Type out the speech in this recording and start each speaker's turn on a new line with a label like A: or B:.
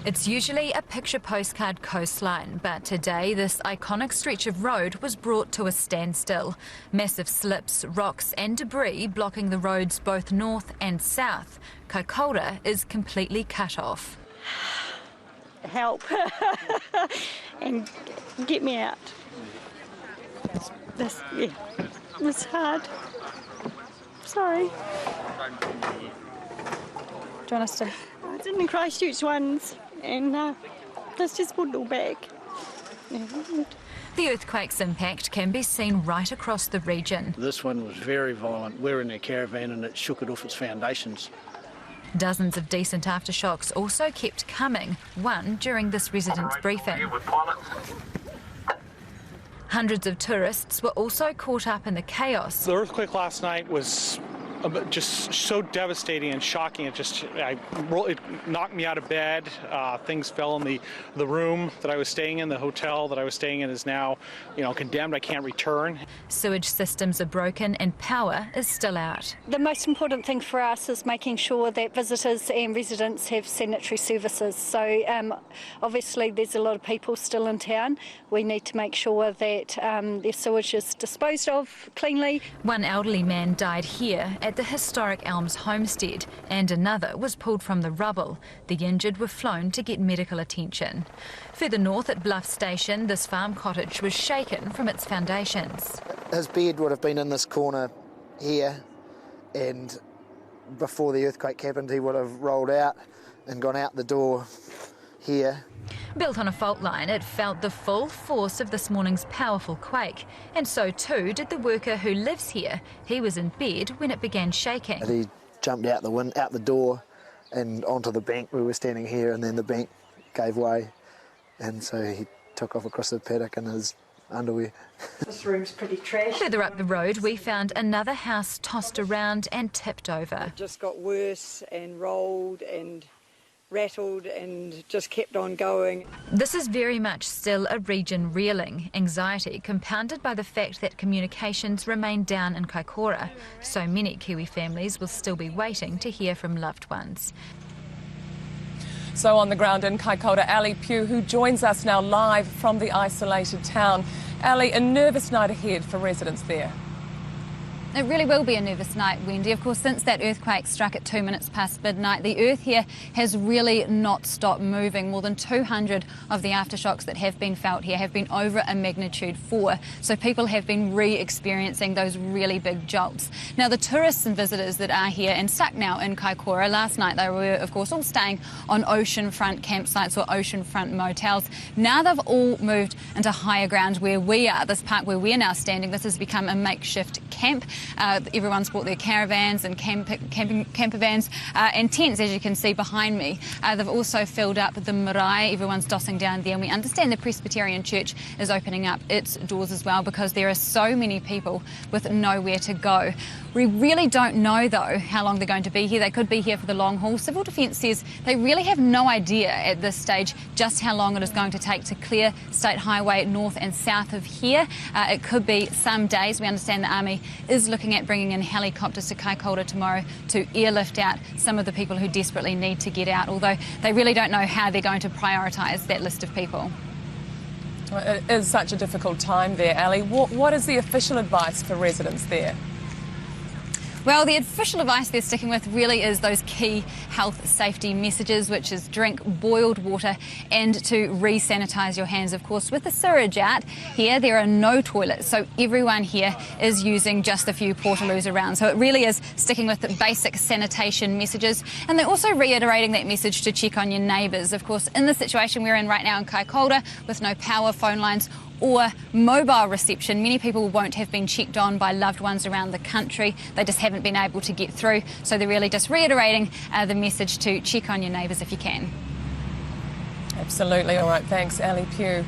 A: It's usually a picture postcard coastline, but today this iconic stretch of road was brought to a standstill. Massive slips, rocks and debris blocking the roads both north and south. Kaikoura is completely cut off.
B: Help and get me out. It's hard. Sorry. Do you want us to? I was in the Christchurch ones and let's just put it all back.
A: The earthquake's impact can be seen right across the region.
C: This one was very violent. We're in a caravan and it shook it off its foundations.
A: Dozens of decent aftershocks also kept coming, one during this residents' briefing. Hundreds of tourists were also caught up in the chaos.
D: The earthquake last night was just so devastating and shocking. It knocked me out of bed. Things fell in the room that I was staying in. The hotel that I was staying in is now, condemned. I can't return.
A: Sewage systems are broken and power is still out.
B: The most important thing for us is making sure that visitors and residents have sanitary services. So obviously there's a lot of people still in town. We need to make sure that their sewage is disposed of cleanly.
A: One elderly man died here at the historic Elms homestead, and another was pulled from the rubble. The injured were flown to get medical attention. Further north at Bluff Station, this farm cottage was shaken from its foundations.
E: His bed would have been in this corner here, and before the earthquake happened he would have rolled out and gone out the door here.
A: Built on a fault line, it felt the full force of this morning's powerful quake, and so too did the worker who lives here. He was in bed when it began shaking.
E: He jumped out the door and onto the bank. We were standing here and then the bank gave way, and so he took off across the paddock in his underwear.
B: This room's pretty trash.
A: Further up the road we found another house tossed around and tipped over.
F: It just got worse and rolled and rattled and just kept on going.
A: This is very much still a region reeling, anxiety compounded by the fact that communications remain down in Kaikoura. So many Kiwi families will still be waiting to hear from loved ones.
G: So on the ground in Kaikoura, Ali Pugh, who joins us now live from the isolated town. Ali, a nervous night ahead for residents there.
H: It really will be a nervous night, Wendy. Of course, since that earthquake struck at 2 minutes past midnight, the earth here has really not stopped moving. More than 200 of the aftershocks that have been felt here have been over a magnitude 4. So people have been re-experiencing those really big jolts. Now, the tourists and visitors that are here and stuck now in Kaikoura, last night they were, of course, all staying on oceanfront campsites or oceanfront motels. Now they've all moved into higher ground where we are, this park where we're now standing. This has become a makeshift camp. Everyone's brought their caravans and camper vans and tents, as you can see behind me. They've also filled up the marae. Everyone's dossing down there, and we understand the Presbyterian Church is opening up its doors as well because there are so many people with nowhere to go. We really don't know, though, how long they're going to be here. They could be here for the long haul. Civil Defence says they really have no idea at this stage just how long it is going to take to clear State Highway north and south of here. It could be some days. We understand the Army is looking at bringing in helicopters to Kaikoura tomorrow to airlift out some of the people who desperately need to get out, although they really don't know how they're going to prioritise that list of people.
G: Well, it is such a difficult time there, Ali. What is the official advice for residents there?
H: Well, the official advice they're sticking with really is those key health safety messages, which is drink boiled water and to re-sanitise your hands. Of course, with the sewage out here, there are no toilets, so everyone here is using just a few portaloos around. So it really is sticking with the basic sanitation messages. And they're also reiterating that message to check on your neighbours. Of course, in the situation we're in right now in Kaikoura, with no power, phone lines or mobile reception, many people won't have been checked on by loved ones around the country. They just haven't been able to get through. So they're really just reiterating the message to check on your neighbours if you can.
G: Absolutely. All right, thanks, Ali Pugh.